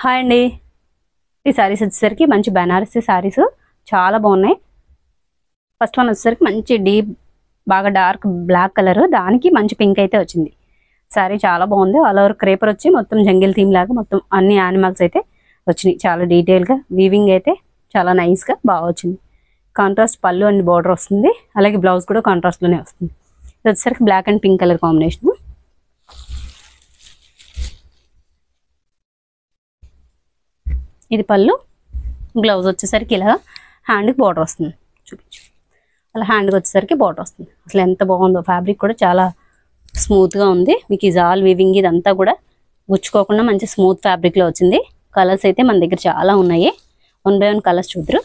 Hi అండి. ఈ సారీస్ వచ్చేసరికి మంచి బనారసి సారీస్ చాలా బాగున్నాయి. ఫస్ట్ వన్ వచ్చేసరికి మంచి డీప్ బాగా డార్క్ బ్లాక్ కలర్, దానికి మంచి పింక్ అయితే వచ్చింది. సారీ చాలా బాగుంది. ఆల్ ఓవర్ క్రేపర్ వచ్చి మొత్తం జంగిల్ థీమ్ లాగా మొత్తం అన్ని యానిమల్స్ అయితే వచ్చినాయి. చాలా డీటెయిల్గా వీవింగ్ అయితే చాలా నైస్గా బాగా వచ్చింది. కాంట్రాస్ట్ పళ్ళు అండ్ బార్డర్ వస్తుంది, అలాగే బ్లౌజ్ కూడా కాంట్రాస్ట్లోనే వస్తుంది. ఇది వచ్చేసరికి black and pink colour combination. ఇది పళ్ళు, బ్లౌజ్ వచ్చేసరికి ఇలా హ్యాండ్కి బార్డర్ వస్తుంది. చూపించు, అలా హ్యాండ్కి వచ్చేసరికి బార్డర్ వస్తుంది. అసలు ఎంత బాగుందో, ఫ్యాబ్రిక్ కూడా చాలా స్మూత్గా ఉంది. మీకు ఈ జాల్ వీవింగ్ ఇదంతా కూడా గుచ్చుకోకుండా మంచి స్మూత్ ఫ్యాబ్రిక్లో వచ్చింది. కలర్స్ అయితే మన దగ్గర చాలా ఉన్నాయి. 1 by 1 కలర్స్ చూద్దరు.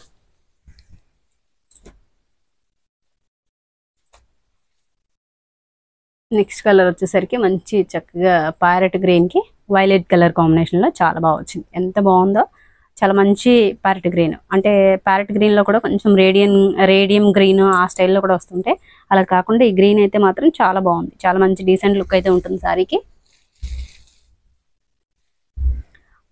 నెక్స్ట్ కలర్ వచ్చేసరికి మంచి చక్కగా ప్యారెట్ గ్రీన్కి వైలెట్ కలర్ కాంబినేషన్లో చాలా బాగా వచ్చింది. ఎంత బాగుందో, చాలా మంచి ప్యారెట్ గ్రీన్. అంటే ప్యారెట్ గ్రీన్లో కూడా కొంచెం రేడియం గ్రీన్ ఆ స్టైల్లో కూడా వస్తుంటే, అలా కాకుండా ఈ గ్రీన్ అయితే మాత్రం చాలా బాగుంది. చాలా మంచి డీసెంట్ లుక్ అయితే ఉంటుంది సారీకి.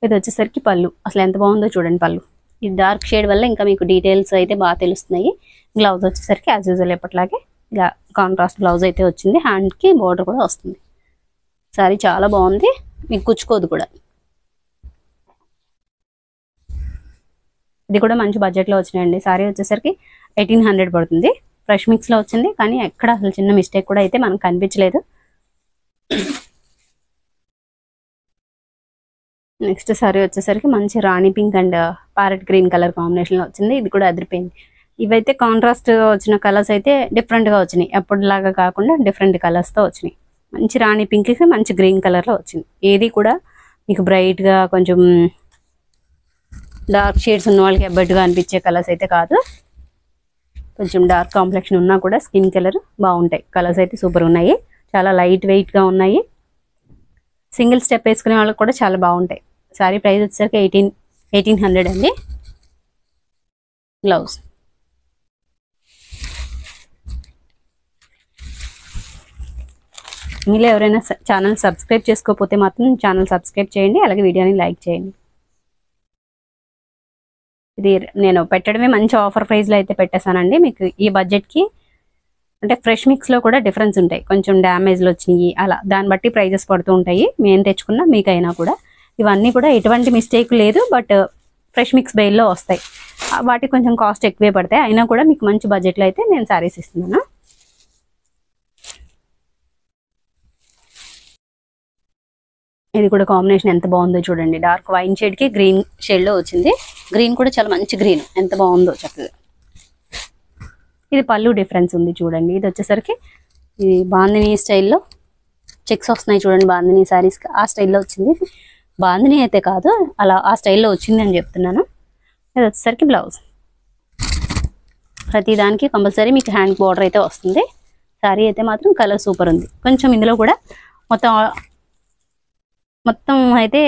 ఇది వచ్చేసరికి పళ్ళు, అసలు ఎంత బాగుందో చూడండి పళ్ళు. ఈ డార్క్ షేడ్ వల్ల ఇంకా మీకు డీటెయిల్స్ అయితే బాగా తెలుస్తున్నాయి. బ్లౌజ్ వచ్చేసరికి యాజ్ యూజువల్ ఎప్పటిలాగే ఇలా కాంట్రాస్ట్ బ్లౌజ్ అయితే వచ్చింది. హ్యాండ్కి బోర్డర్ కూడా వస్తుంది. సారీ చాలా బాగుంది, మీకు గుచ్చుకోదు కూడా. ఇది కూడా మంచి బడ్జెట్లో వచ్చినాయండి. సారీ వచ్చేసరికి 1800 పడుతుంది. ఫ్రెష్ మిక్స్లో వచ్చింది, కానీ ఎక్కడ అసలు చిన్న మిస్టేక్ కూడా అయితే మనకు కనిపించలేదు. నెక్స్ట్ సారీ వచ్చేసరికి మంచి rani pink and parrot green colour కాంబినేషన్లో వచ్చింది. ఇది కూడా అదిరిపోయింది. ఇవైతే కాంట్రాస్ట్ వచ్చిన కలర్స్ అయితే డిఫరెంట్గా వచ్చినాయి. ఎప్పటిలాగా కాకుండా డిఫరెంట్ కలర్స్తో వచ్చినాయి. మంచి రాణి పింక్కి మంచి గ్రీన్ కలర్లో వచ్చింది. ఏది కూడా మీకు బ్రైట్గా కొంచెం డార్క్ షేడ్స్ ఉన్న వాళ్ళకి ఎబ్బట్టుగా అనిపించే కలర్స్ అయితే కాదు. కొంచెం డార్క్ కాంప్లెక్షన్ ఉన్నా కూడా స్కిన్ కలర్ బాగుంటాయి. కలర్స్ అయితే సూపర్ ఉన్నాయి. చాలా లైట్ వెయిట్గా ఉన్నాయి. సింగిల్ స్టెప్ వేసుకునే వాళ్ళకి కూడా చాలా బాగుంటాయి. సారీ ప్రైస్ వచ్చేసరికి 1800 అండి. బ్లౌజ్ మీలో ఎవరైనా ఛానల్ సబ్స్క్రైబ్ చేసుకోకపోతే మాత్రం ఛానల్ సబ్స్క్రైబ్ చేయండి, అలాగే వీడియోని లైక్ చేయండి. ఇది నేను పెట్టడమే మంచి ఆఫర్ ప్రైస్లో అయితే పెట్టేశానండి. మీకు ఈ బడ్జెట్కి అంటే ఫ్రెష్ మిక్స్లో కూడా డిఫరెన్స్ ఉంటాయి. కొంచెం డ్యామేజ్లు వచ్చినాయి, అలా దాన్ని బట్టి ప్రైజెస్ పడుతూ ఉంటాయి. మేము తెచ్చుకున్నా మీకైనా కూడా ఇవన్నీ కూడా ఎటువంటి మిస్టేక్ లేదు. బట్ ఫ్రెష్ మిక్స్ బెయిల్లో వస్తాయి. వాటికి కొంచెం కాస్ట్ ఎక్కువే పడతాయి. అయినా కూడా మీకు మంచి బడ్జెట్లో అయితే నేను శారీస్ ఇస్తున్నాను. ఇది కూడా కాంబినేషన్ ఎంత బాగుందో చూడండి. డార్క్ వైన్ షేడ్కి గ్రీన్ షేడ్లో వచ్చింది. గ్రీన్ కూడా చాలా మంచి గ్రీన్, ఎంత బాగుందో చక్కగా. ఇది పళ్ళు డిఫరెన్స్ ఉంది చూడండి. ఇది వచ్చేసరికి ఇది బాందిని స్టైల్లో చెక్స్ వస్తున్నాయి చూడండి. బాందిని శారీస్కి ఆ స్టైల్లో వచ్చింది. బాందిని అయితే కాదు, అలా ఆ స్టైల్లో వచ్చింది అని చెప్తున్నాను. ఇది వచ్చేసరికి బ్లౌజ్. ప్రతి దానికి కంపల్సరీ మీకు హ్యాండ్ బార్డర్ అయితే వస్తుంది. శారీ అయితే మాత్రం కలర్ సూపర్ ఉంది. కొంచెం ఇందులో కూడా మొత్తం అయితే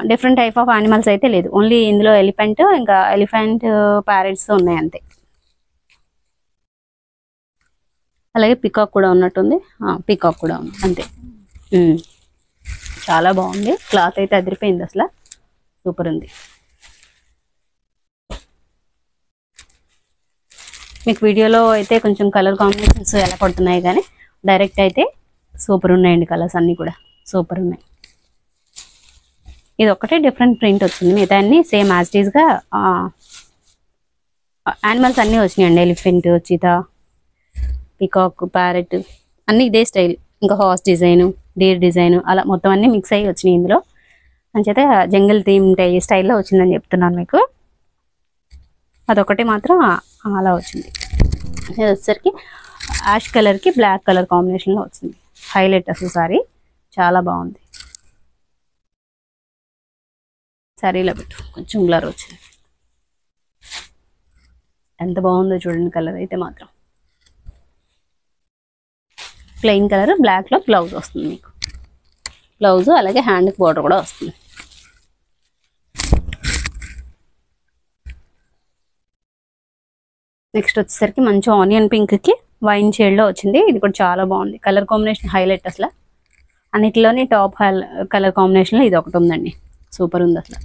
డిఫరెంట్ టైప్ ఆఫ్ యానిమల్స్ అయితే లేదు. ఓన్లీ ఇందులో ఎలిఫెంట్, ఇంకా ఎలిఫెంట్ ప్యారెట్స్ ఉన్నాయి అంతే. అలాగే పికాక్ కూడా ఉన్నట్టుంది. పికాక్ కూడా ఉంది అంతే. చాలా బాగుంది. క్లాత్ అయితే అదిరిపోయింది, అసలు సూపర్ ఉంది. మీకు వీడియోలో అయితే కొంచెం కలర్ కాంబినేషన్స్ ఎలా పడుతున్నాయి, కానీ డైరెక్ట్ అయితే సూపర్ ఉన్నాయండి. కలర్స్ అన్నీ కూడా సూపర్ ఉన్నాయి. ఇది ఒక్కటే డిఫరెంట్ ప్రింట్ వచ్చింది. మిగతా అన్నీ సేమ్ యాజ్ ఇట్ ఈస్గా యానిమల్స్ అన్నీ వచ్చినాయండి. ఎలిఫెంట్, చీతా, పికాక్, ప్యారెట్ అన్నీ ఇదే స్టైల్. ఇంకా హార్స్ డిజైను, డీర్ డిజైను, అలా మొత్తం అన్నీ మిక్స్ అయ్యి వచ్చినాయి ఇందులో. అంచేత జంగిల్ థీమ్ స్టైల్లో వచ్చిందని చెప్తున్నాను మీకు. అదొకటి మాత్రం అలా వచ్చింది. ఇది వచ్చేసరికి యాష్ కలర్కి బ్లాక్ కలర్ కాంబినేషన్లో వచ్చింది. హైలైట్ అసలు సారీ చాలా బాగుంది. సారీలో పెట్టు, కొంచెం బ్లర్ వచ్చింది. ఎంత బాగుందో చూడండి. కలర్ అయితే మాత్రం ప్లెయిన్ కలర్, బ్లాక్లో బ్లౌజ్ వస్తుంది మీకు. బ్లౌజ్ అలాగే హ్యాండ్కి బార్డర్ కూడా వస్తుంది. నెక్స్ట్ వచ్చేసరికి మంచి ఆనియన్ పింక్కి వైన్ షేడ్లో వచ్చింది. ఇది కూడా చాలా బాగుంది. కలర్ కాంబినేషన్ హైలైట్ అసలు. అన్నిటిలోని టాప్ కలర్ కాంబినేషన్లో ఇది ఒకటి ఉందండి. సూపర్ ఉంది అసలు.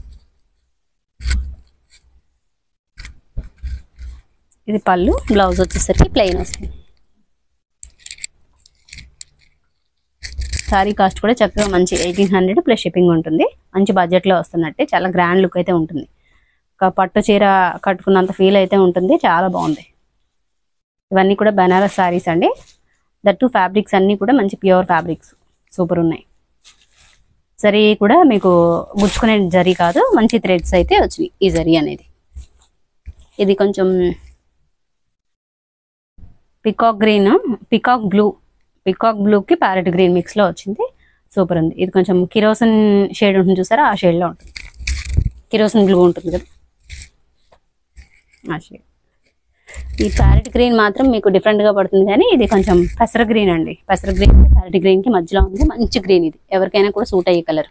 ఇది పళ్ళు, బ్లౌజ్ వచ్చేసరికి ప్లెయిన్ వస్తుంది. సారీ కాస్ట్ కూడా చక్కగా మంచి 1800 ప్లస్ షిప్పింగ్ ఉంటుంది. మంచి బడ్జెట్లో వస్తున్నట్టే, చాలా గ్రాండ్ లుక్ అయితే ఉంటుంది. ఒక పట్టు చీర కట్టుకున్నంత ఫీల్ అయితే ఉంటుంది. చాలా బాగుంది. ఇవన్నీ కూడా బనారస్ సారీస్ అండి. దట్టు ఫ్యాబ్రిక్స్ అన్నీ కూడా మంచి ప్యూర్ ఫ్యాబ్రిక్స్, సూపర్ ఉన్నాయి. జరీ కూడా మీకు గుచ్చుకునే జరీ కాదు, మంచి థ్రెడ్స్ అయితే వచ్చినాయి ఈ జరీ అనేది. ఇది కొంచెం పికాక్ గ్రీన్, పికాక్ బ్లూకి ప్యారెట్ గ్రీన్ మిక్స్లో వచ్చింది. సూపర్ ఉంది. ఇది కొంచెం కిరోసిన్ షేడ్ ఉంటుంది చూసారా, ఆ షేడ్లో ఉంటుంది. కిరోసిన్ బ్లూ ఉంటుంది కదా, ఆ షేడ్. ఈ ప్యారెట్ గ్రీన్ మాత్రం మీకు డిఫరెంట్గా పడుతుంది, కానీ ఇది కొంచెం పెసర గ్రీన్ అండి. పెసర గ్రీన్ ప్యారెట్ గ్రీన్కి మధ్యలో ఉంది. మంచి గ్రీన్, ఇది ఎవరికైనా కూడా సూట్ అయ్యే కలర్.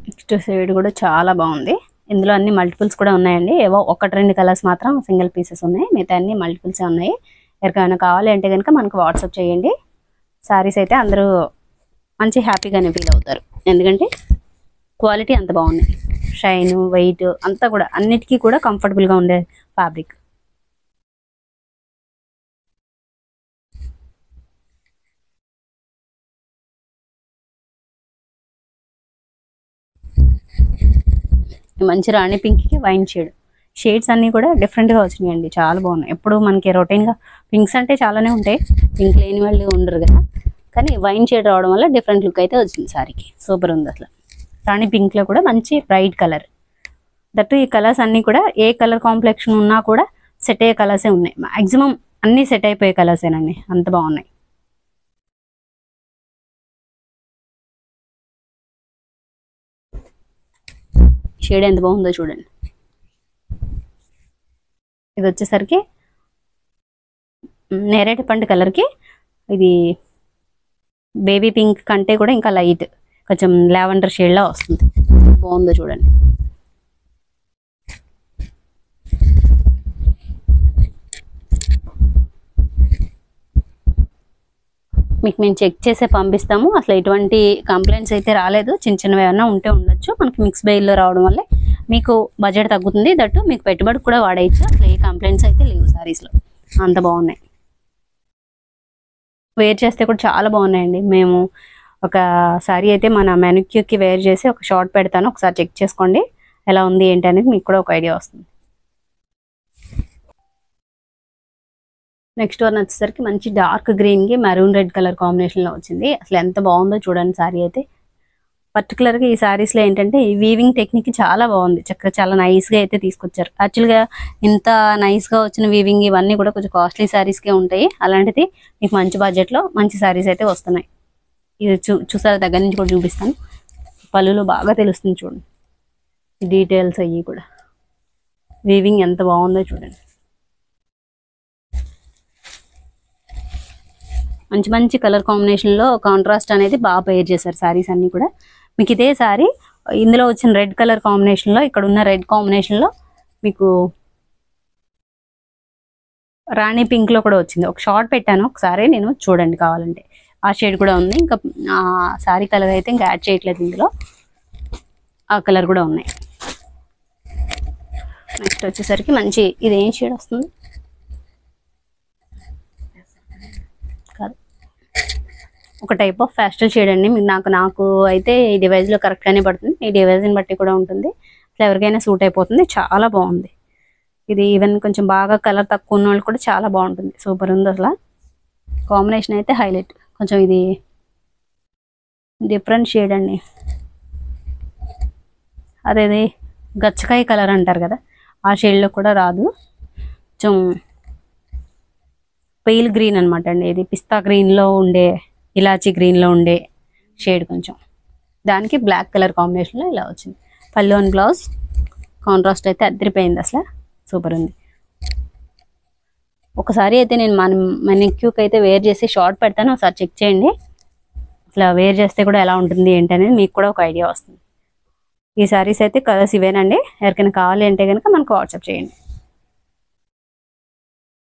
నెక్స్ట్ షేడ్ కూడా చాలా బాగుంది. ఇందులో అన్ని మల్టిపుల్స్ కూడా ఉన్నాయండి. ఏవో 1-2 కలర్స్ మాత్రం సింగిల్ పీసెస్ ఉన్నాయి, మిగతా అన్ని మల్టిపుల్సే ఉన్నాయి. ఎవరికైనా కావాలి అంటే కనుక మనకు వాట్సాప్ చేయండి. శారీస్ అయితే అందరూ మంచి హ్యాపీగానే ఫీల్ అవుతారు, ఎందుకంటే క్వాలిటీ అంత బాగున్నాయి. షైన్, వెయిట్ అంతా కూడా అన్నిటికీ కూడా కంఫర్టబుల్గా ఉండే ఫ్యాబ్రిక్. మంచి రాణి పింక్కి వైన్ షేడ్స్ అన్నీ కూడా డిఫరెంట్గా వచ్చినాయండి. చాలా బాగున్నాయి. ఎప్పుడు మనకి రొటీన్గా పింక్స్ అంటే చాలానే ఉంటాయి, పింక్ లేని వాళ్ళు ఉండరు కదా, కానీ వైన్ షేడ్ రావడం వల్ల డిఫరెంట్ లుక్ అయితే వచ్చింది సారీకి. సూపర్ ఉంది అసలు. రాణి పింక్లో కూడా మంచి బ్రైట్ కలర్. దట్టు ఈ కలర్స్ అన్నీ కూడా ఏ కలర్ కాంప్లెక్షన్ ఉన్నా కూడా సెట్ అయ్యే కలర్సే ఉన్నాయి. మ్యాక్సిమం అన్నీ సెట్ అయిపోయే కలర్సేనండి, అంత బాగున్నాయి. షేడ్ ఎంత బాగుందో చూడండి. ఇది వచ్చేసరికి నేరేడు పండు కలర్కి, ఇది బేబీ పింక్ కంటే కూడా ఇంకా లైట్ కొంచెం లావెండర్ షేడ్లా వస్తుంది. బాగుందో చూడండి. మీకు మేము చెక్ చేసే పంపిస్తాము. అసలు ఎటువంటి కంప్లైంట్స్ అయితే రాలేదు. చిన్న చిన్నవి ఏమైనా ఉంటే ఉండొచ్చు. మనకి మిక్స్ బెయిల్లో రావడం వల్లే మీకు బడ్జెట్ తగ్గుతుంది. దట్టు మీకు పెట్టుబడి కూడా వాడేయచ్చు. అసలు ఏ కంప్లైంట్స్ అయితే లేవు సారీస్లో, అంత బాగున్నాయి. వేర్ చేస్తే కూడా చాలా బాగున్నాయండి. మేము ఒక సారీ అయితే మన మెనుక్యూకి వేర్ చేసి ఒక షార్ట్ పెడతాను, ఒకసారి చెక్ చేసుకోండి ఎలా ఉంది ఏంటి అనేది, మీకు కూడా ఒక ఐడియా వస్తుంది. నెక్స్ట్ వన్ వచ్చేసరికి మంచి డార్క్ గ్రీన్కి మెరూన్ రెడ్ కలర్ కాంబినేషన్లో వచ్చింది. అసలు ఎంత బాగుందో చూడండి సారీ అయితే. పర్టికులర్గా ఈ సారీస్లో ఏంటంటే ఈ వీవింగ్ టెక్నిక్ చాలా బాగుంది. చక్కగా చాలా నైస్గా అయితే తీసుకొచ్చారు. యాక్చువల్గా ఇంత నైస్గా వచ్చిన వీవింగ్ ఇవన్నీ కూడా కొంచెం కాస్ట్లీ సారీస్కే ఉంటాయి. అలాంటిది మీకు మంచి బడ్జెట్లో మంచి సారీస్ అయితే వస్తున్నాయి. ఇది చూసారా, దగ్గర నుంచి కూడా చూపిస్తాను. పళ్ళులో బాగా తెలుస్తుంది చూడండి, డీటెయిల్స్ అయ్యి కూడా. వీవింగ్ ఎంత బాగుందో చూడండి. మంచి మంచి కలర్ కాంబినేషన్లో కాంట్రాస్ట్ అనేది బాగా పేర్ చేశారు సారీస్ అన్నీ కూడా. మీకు ఇదే సారీ ఇందులో వచ్చిన రెడ్ కలర్ కాంబినేషన్లో, ఇక్కడ ఉన్న రెడ్ కాంబినేషన్లో మీకు రాణి పింక్లో కూడా వచ్చింది. ఒక షార్ట్ పెట్టాను ఒకసారి నేను, చూడండి కావాలంటే. ఆ షేడ్ కూడా ఉంది. ఇంకా ఆ సారీ కలర్ అయితే ఇంకా యాడ్ చేయట్లేదు ఇందులో, ఆ కలర్ కూడా ఉన్నాయి. నెక్స్ట్ వచ్చేసరికి మంచి, ఇది ఏం షేడ్ వస్తుంది కాదు, ఒక టైప్ ఆఫ్ ప్యాస్టల్ షేడ్ అండి. నాకు అయితే ఈ డివైజ్లో కరెక్ట్గానే పడుతుంది. ఈ డివైజ్ని బట్టి కూడా ఉంటుంది. అసలు ఎవరికైనా సూట్ అయిపోతుంది. చాలా బాగుంది ఇది. ఈవెన్ కొంచెం బాగా కలర్ తక్కువ ఉన్న వాళ్ళు కూడా చాలా బాగుంటుంది. సూపర్ ఉంది అసలు. కాంబినేషన్ అయితే హైలైట్. కొంచెం ఇది డిఫరెంట్ షేడ్ అండి. అదేది గచ్చకాయ కలర్ అంటారు కదా, ఆ షేడ్లో కూడా రాదు. కొంచెం పెయిల్ గ్రీన్ అనమాట అండి. ఇది పిస్తా గ్రీన్లో ఉండే, ఇలాచీ గ్రీన్లో ఉండే షేడ్ కొంచెం. దానికి బ్లాక్ కలర్ కాంబినేషన్లో ఇలా వచ్చింది. పళ్ళు అండ్ బ్లౌజ్ కాంట్రాస్ట్ అయితే అదిరిపోయింది అసలు. సూపర్ ఉంది. ఒకసారి అయితే నేను మన క్యూకి అయితే వేర్ చేసి షార్ట్ పెడతాను, ఒకసారి చెక్ చేయండి. అసలు వేర్ చేస్తే కూడా ఎలా ఉంటుంది ఏంటి అనేది మీకు కూడా ఒక ఐడియా వస్తుంది. ఈ శారీస్ అయితే కలర్స్ ఇవేనండి. ఎవరికైనా కావాలి అంటే కనుక మనకు వాట్సాప్ చేయండి.